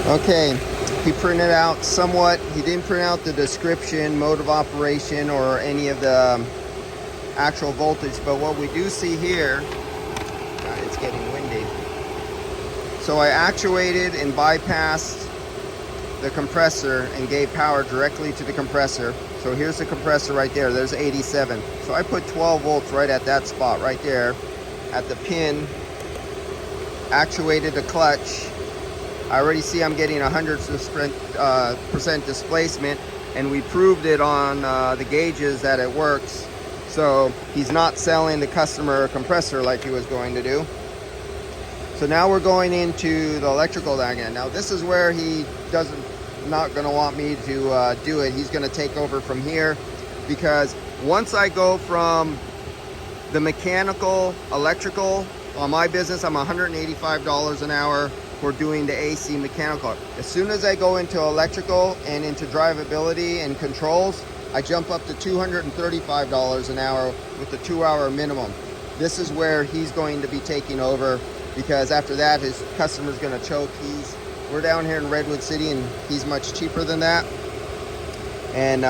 Okay, he printed out somewhat. He didn't print out the description, mode of operation, or any of the actual voltage, but what we do see here, it's getting windy. So I actuated and bypassed the compressor and gave power directly to the compressor. So here's the compressor right there. There's 87. So I put 12 volts right at that spot right there at the pin, actuated the clutch. I already see I'm getting 100% displacement, and we proved it on the gauges that it works. So he's not selling the customer a compressor like he was going to do. So now we're going into the electrical again. Now this is where he not going to want me to do it. He's going to take over from here, because once I go from the mechanical, electrical, on my business, I'm $185 an hour for doing the AC mechanical. As soon as I go into electrical and into drivability and controls, I jump up to $235 an hour with the 2-hour minimum. This is where he's going to be taking over, because after that, his customer's gonna choke. We're down here in Redwood City, and he's much cheaper than that. And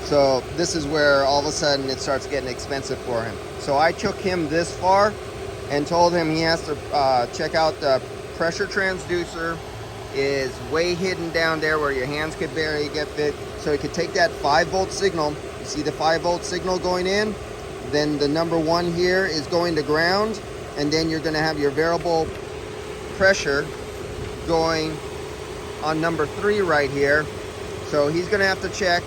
so this is where all of a sudden it starts getting expensive for him. So I took him this far and told him he has to check out the pressure transducer. Is way hidden down there where your hands could barely get fit. So he could take that 5-volt signal. You see the 5-volt signal going in? Then the number 1 here is going to ground, and then you're gonna have your variable pressure going on number 3 right here. So he's gonna have to check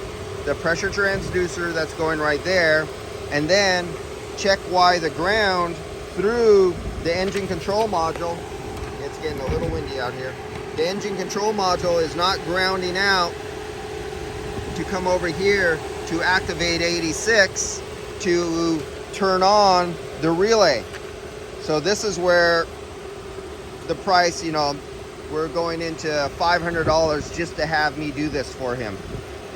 the pressure transducer that's going right there, and then check why the ground through the engine control module, it's getting a little windy out here, the engine control module is not grounding out to come over here to activate 86 to turn on the relay. So this is where the price, we're going into $500 just to have me do this for him.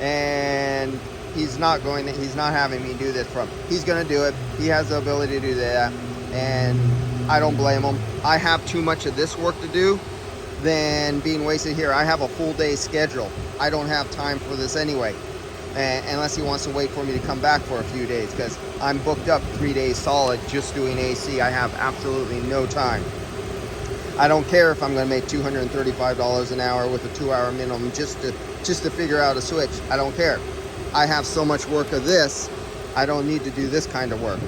And he's not having me do this for him. He's gonna do it. He has the ability to do that, and I don't blame him. I have too much of this work to do than being wasted here. I have a full day schedule. I don't have time for this anyway, unless he wants to wait for me to come back for a few days, because I'm booked up 3 days solid just doing AC. I have absolutely no time. I don't care if I'm going to make $235 an hour with a 2-hour minimum just to figure out a switch. I don't care. I have so much work of this, I don't need to do this kind of work.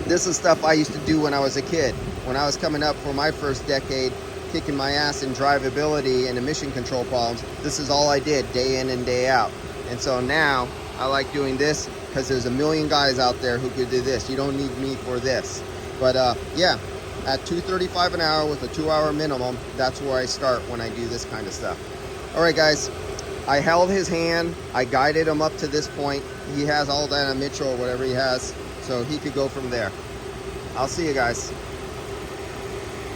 This is stuff I used to do when I was a kid. When I was coming up for my first decade, kicking my ass in drivability and emission control problems, this is all I did day in and day out. And so now I like doing this because there's a million guys out there who could do this. You don't need me for this. But yeah, at $235 an hour with a 2-hour minimum, that's where I start when I do this kind of stuff. All right, guys, I held his hand. I guided him up to this point. He has all that Mitchell or whatever he has, so he could go from there. I'll see you guys.